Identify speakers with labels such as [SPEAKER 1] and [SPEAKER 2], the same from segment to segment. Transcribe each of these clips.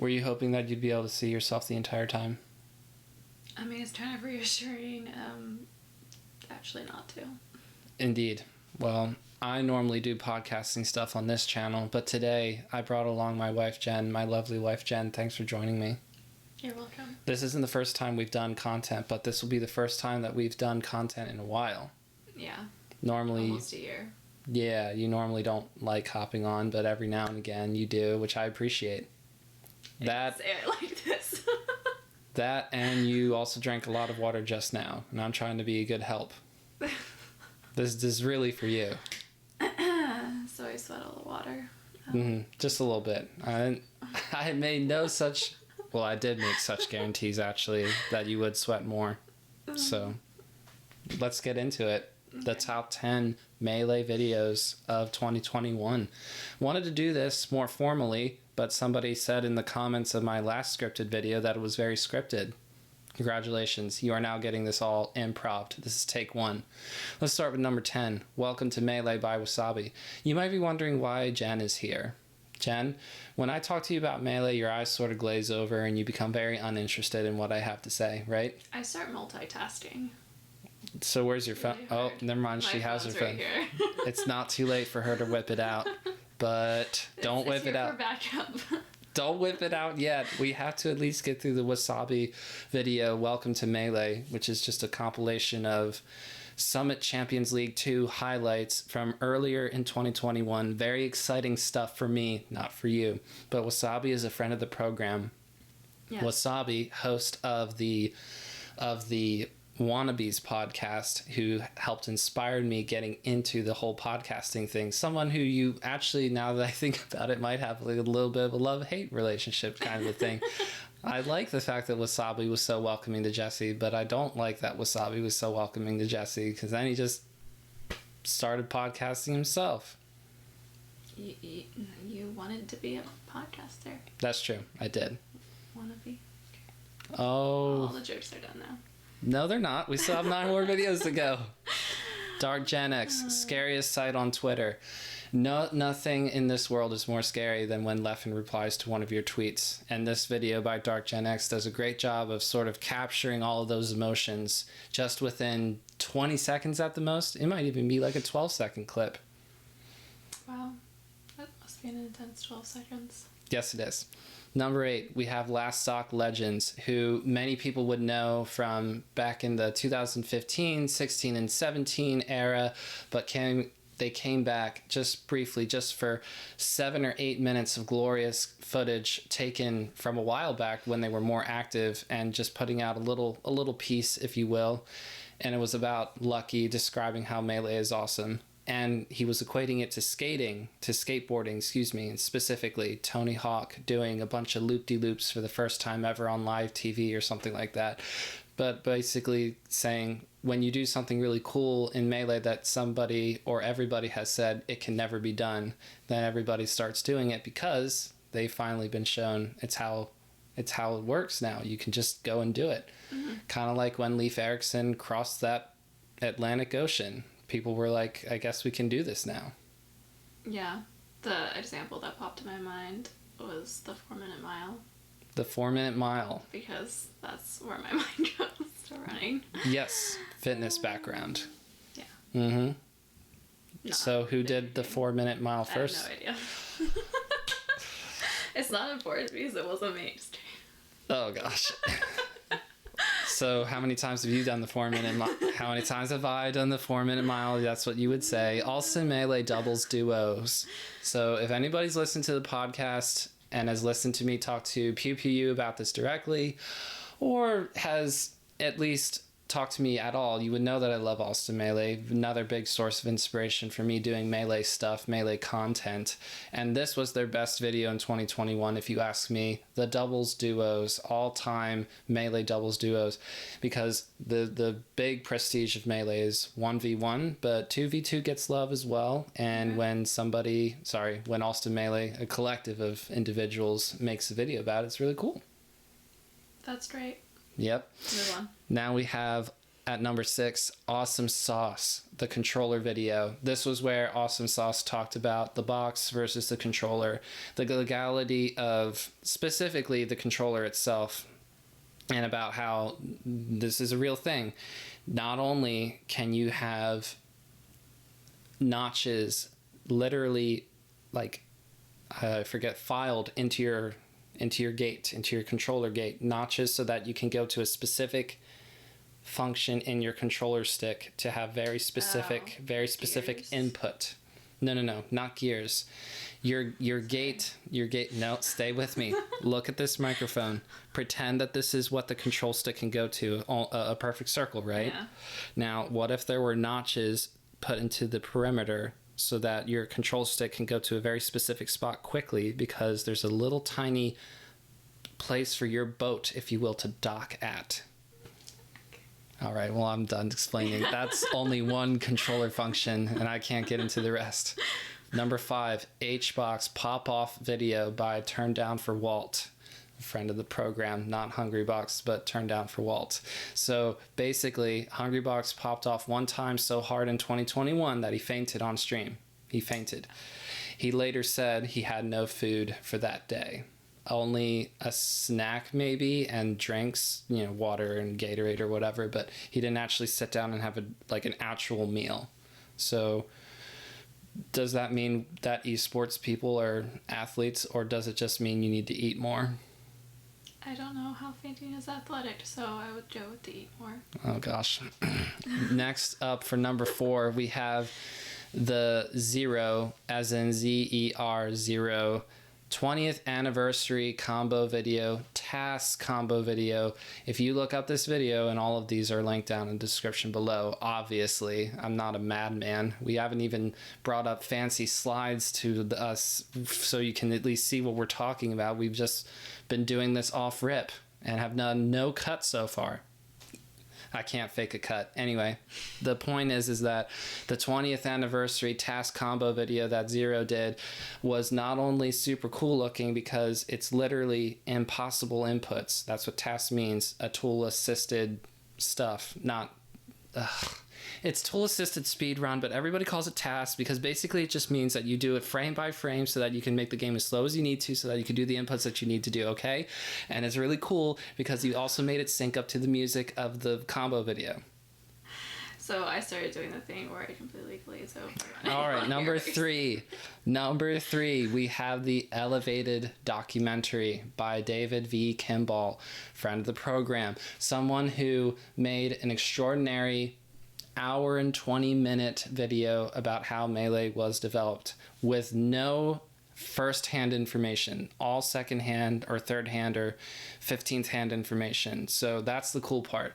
[SPEAKER 1] Were you hoping that you'd be able to see yourself the entire time?
[SPEAKER 2] I mean, it's kind of reassuring, actually not to.
[SPEAKER 1] Indeed. Well, I normally do podcasting stuff on this channel, but today I brought along my wife, Jen, my lovely wife, Jen. Thanks for joining me.
[SPEAKER 2] You're welcome.
[SPEAKER 1] This isn't the first time we've done content, but this will be the first time that we've done content in a while.
[SPEAKER 2] Yeah.
[SPEAKER 1] Normally...
[SPEAKER 2] Almost a year.
[SPEAKER 1] Yeah, you normally don't like hopping on, but every now and again you do, which I appreciate.
[SPEAKER 2] Say it like this.
[SPEAKER 1] That, and you also drank a lot of water just now, and I'm trying to be a good help. This is really for you.
[SPEAKER 2] So I sweat all the water.
[SPEAKER 1] Just a little bit. I made no such... Well, I did make such guarantees, actually, that you would sweat more. So, let's get into it. Okay. The top 10 Melee videos of 2021. Wanted to do this more formally, but somebody said in the comments of my last scripted video that it was very scripted. Congratulations, you are now getting this all improv. This is take 1. Let's start with number 10. Welcome to Melee by Wassabi. You might be wondering why Jen is here. Jen, when I talk to you about Melee, your eyes sort of glaze over and you become very uninterested in what I have to say, right?
[SPEAKER 2] I start multitasking.
[SPEAKER 1] So where's your phone? Oh, never mind. She has her phone.
[SPEAKER 2] Right here.
[SPEAKER 1] It's not too late for her to whip it out, but don't whip it out.
[SPEAKER 2] For backup.
[SPEAKER 1] Don't whip it out yet. We have to at least get through the Wassabi video, Welcome to Melee, which is just a compilation of Summit Champions League 2 highlights from earlier in 2021. Very exciting stuff for me, not for you. But Wassabi is a friend of the program.
[SPEAKER 2] Yes.
[SPEAKER 1] Wassabi, host of the Wannabes podcast, who helped inspire me getting into the whole podcasting thing. Someone who you actually, now that I think about it, might have like a little bit of a love-hate relationship kind of a thing. I like the fact that Wassabi was so welcoming to Jesse, but I don't like that Wassabi was so welcoming to Jesse, because then he just started podcasting himself.
[SPEAKER 2] You wanted to be a podcaster.
[SPEAKER 1] That's true. I did.
[SPEAKER 2] Wanna be? Okay.
[SPEAKER 1] Oh.
[SPEAKER 2] All the jokes are done now.
[SPEAKER 1] No, they're not. We still have 9 more videos to go. Dark Gen X, scariest site on Twitter. No, nothing in this world is more scary than when Leffen replies to one of your tweets. And this video by Dark Gen X does a great job of sort of capturing all of those emotions just within 20 seconds at the most. It might even be like a 12-second clip.
[SPEAKER 2] Wow. That must be an intense 12 seconds.
[SPEAKER 1] Yes, it is. Number 8, we have Last Stock Legends, who many people would know from back in the 2015, 16, and 17 era, but they came back just briefly, just for 7 or 8 minutes of glorious footage taken from a while back when they were more active, and just putting out a little piece, if you will. And it was about Lucky describing how Melee is awesome. And he was equating it to skateboarding, and specifically Tony Hawk doing a bunch of loop-de-loops for the first time ever on live TV or something like that. But basically saying when you do something really cool in Melee that somebody or everybody has said it can never be done, then everybody starts doing it because they've finally been shown it's how it works now. You can just go and do it. Mm-hmm. Kind of like when Leif Erikson crossed that Atlantic Ocean. People were like, I guess we can do this now.
[SPEAKER 2] Yeah. The example that popped in my mind was the 4-minute mile.
[SPEAKER 1] The 4-minute mile.
[SPEAKER 2] Because that's where my mind goes to running.
[SPEAKER 1] Yes. Fitness background.
[SPEAKER 2] Yeah.
[SPEAKER 1] Mm-hmm. So who did the 4-minute mile first?
[SPEAKER 2] I have no idea. It's not important because it wasn't me.
[SPEAKER 1] Oh, gosh. So how many times have you done the 4-minute mile? How many times have I done the 4-minute mile? That's what you would say. Allston Melee doubles duos. So if anybody's listened to the podcast and has listened to me talk to Pew Pew about this directly, or has at least talked to me at all, you would know that I love Allston Melee. Another big source of inspiration for me doing Melee stuff, Melee content. And this was their best video in 2021, if you ask me. The doubles duos, all-time Melee doubles duos. Because the big prestige of Melee is 1v1, but 2v2 gets love as well. And when Allston Melee, a collective of individuals, makes a video about it, it's really cool.
[SPEAKER 2] That's great.
[SPEAKER 1] Yep.
[SPEAKER 2] Move on.
[SPEAKER 1] Now we have At number 6, Asumsaus, the controller video. This was where Asumsaus talked about the box versus the controller, the legality of specifically the controller itself, and about how this is a real thing. Not only can you have notches literally filed into your gate, into your controller gate, notches so that you can go to a specific function in your controller stick to have very specific
[SPEAKER 2] gears.
[SPEAKER 1] input. No, not gears. Your gate, no, stay with me. Look at this microphone. Pretend that this is what the control stick can go to, a perfect circle, right?
[SPEAKER 2] Yeah.
[SPEAKER 1] Now, what if there were notches put into the perimeter so that your control stick can go to a very specific spot quickly, because there's a little tiny place for your boat, if you will, to dock at. All right, well, I'm done explaining. That's only one controller function, and I can't get into the rest. Number 5, HBox pop-off video by Turn Down for Walt, a friend of the program, not Hungrybox, but Turn Down for Walt. So basically, Hungrybox popped off one time so hard in 2021 that he fainted on stream. He fainted. He later said he had no food for that day. Only a snack maybe, and drinks, water and Gatorade or whatever, but he didn't actually sit down and have an actual meal. So does that mean that esports people are athletes, or does it just mean you need to eat more?
[SPEAKER 2] I don't know how fainting is athletic, so I would go with the eat more.
[SPEAKER 1] Oh gosh. Next up for number 4, we have the Zero, as in ZER 0, 20th anniversary combo video, TAS combo video. If you look up this video, and all of these are linked down in the description below, obviously, I'm not a madman. We haven't even brought up fancy slides to us so you can at least see what we're talking about. We've just been doing this off rip and have done no cut so far. I can't fake a cut. Anyway, the point is that the 20th anniversary TAS combo video that Zero did was not only super cool looking, because it's literally impossible inputs. That's what TAS means, a tool assisted stuff, not... It's tool assisted speed run, but everybody calls it TAS because basically it just means that you do it frame by frame so that you can make the game as slow as you need to, so that you can do the inputs that you need to do, okay? And it's really cool because you also made it sync up to the music of the combo video.
[SPEAKER 2] So I started doing the thing where I completely glaze over.
[SPEAKER 1] All right, number 3. Number 3, we have the Elevated documentary by David V. Kimball, friend of the program, someone who made an extraordinary hour and 20-minute video about how Melee was developed with no first-hand information, all second-hand or third-hand or 15th-hand information. So that's the cool part.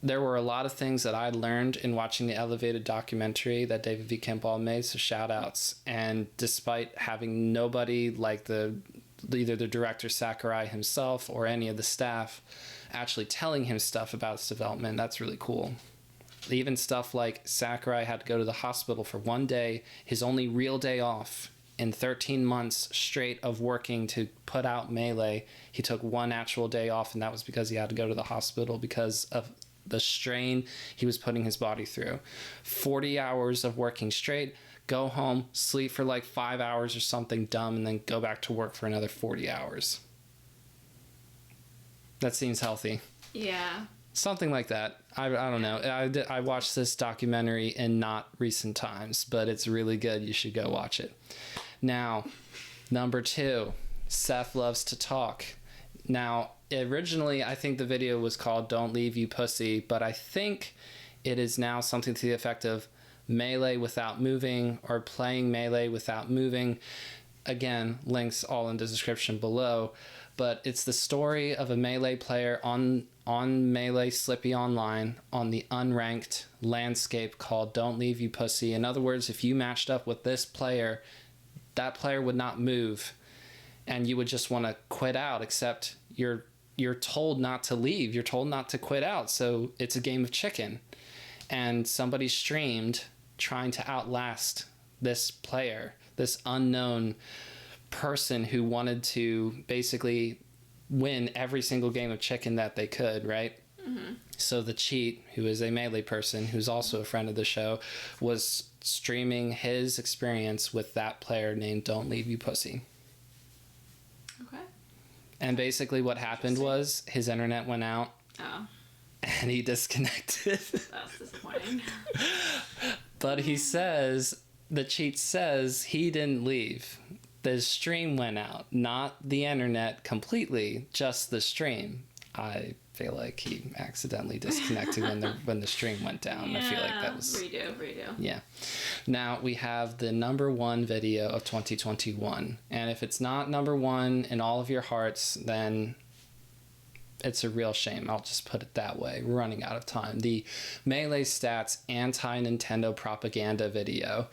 [SPEAKER 1] There were a lot of things that I learned in watching the Elevated documentary that David V. Kimball made, so shout-outs. And despite having nobody like either the director Sakurai himself or any of the staff actually telling him stuff about its development, that's really cool. Even stuff like Sakurai had to go to the hospital for one day, his only real day off in 13 months straight of working to put out Melee. He took one actual day off, and that was because he had to go to the hospital because of the strain he was putting his body through. 40 hours of working straight, go home, sleep for 5 hours or something dumb, and then go back to work for another 40 hours. That seems healthy.
[SPEAKER 2] Yeah.
[SPEAKER 1] Something like that. I don't know. I watched this documentary in not recent times, but it's really good. You should go watch it. Now, number 2, Seth Loves to Talk. Now, originally, I think the video was called Don't Leave You Pussy, but I think it is now something to the effect of Melee without moving, or playing Melee without moving. Again, links all in the description below. But it's the story of a Melee player on Melee Slippy Online on the unranked landscape called Don't Leave You Pussy. In other words, if you matched up with this player, that player would not move, and you would just want to quit out, except you're told not to leave. You're told not to quit out, so it's a game of chicken. And somebody streamed trying to outlast this player, this unknown person who wanted to basically win every single game of chicken that they could, right? So the cheat, who is a Melee person, who's also a friend of the show, was streaming his experience with that player named Don't Leave You Pussy.
[SPEAKER 2] Okay.
[SPEAKER 1] And basically what happened was his internet went out.
[SPEAKER 2] Oh.
[SPEAKER 1] And he disconnected.
[SPEAKER 2] That's disappointing.
[SPEAKER 1] But he says, the cheat says he didn't leave. The stream went out, not the internet completely, just the stream. I feel like he accidentally disconnected when the stream went down.
[SPEAKER 2] Yeah.
[SPEAKER 1] I feel like that was...
[SPEAKER 2] Redo.
[SPEAKER 1] Yeah. Now we have the #1 video of 2021. And if it's not #1 in all of your hearts, then it's a real shame. I'll just put it that way. We're running out of time. The Melee Stats anti-Nintendo propaganda video.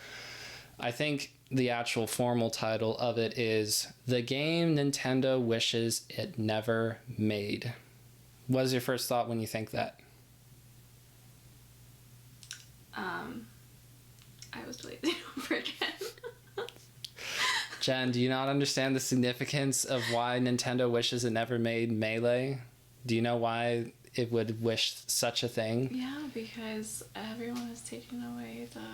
[SPEAKER 1] I think the actual formal title of it is The Game Nintendo Wishes It Never Made. What is your first thought when you think that?
[SPEAKER 2] I was deleting over again.
[SPEAKER 1] Jen, do you not understand the significance of why Nintendo wishes it never made Melee? Do you know why it would wish such a thing?
[SPEAKER 2] Yeah, because everyone was taking away the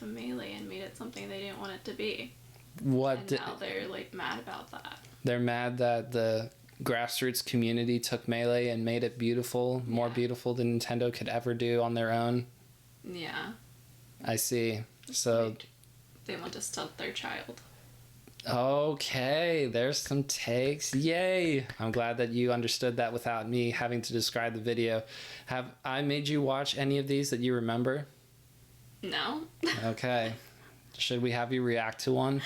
[SPEAKER 2] Melee and made it something they didn't want it to be. And now they're like mad about that.
[SPEAKER 1] They're mad that the grassroots community took Melee and made it beautiful, more beautiful than Nintendo could ever do on their own.
[SPEAKER 2] Yeah.
[SPEAKER 1] I see. So
[SPEAKER 2] like, they want to stunt their child.
[SPEAKER 1] Okay, there's some takes. Yay! I'm glad that you understood that without me having to describe the video. Have I made you watch any of these that you remember?
[SPEAKER 2] No.
[SPEAKER 1] Okay. Should we have you react to one?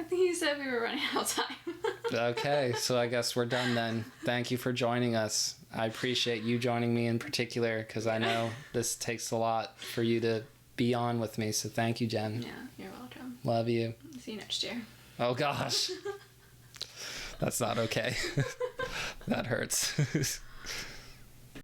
[SPEAKER 2] I think you said we were running out of time.
[SPEAKER 1] Okay, so I guess we're done then. Thank you for joining us. I appreciate you joining me in particular because I know this takes a lot for you to be on with me. So thank you, Jen.
[SPEAKER 2] Yeah, you're welcome.
[SPEAKER 1] Love you.
[SPEAKER 2] See you next year.
[SPEAKER 1] Oh gosh. That's not okay. That hurts.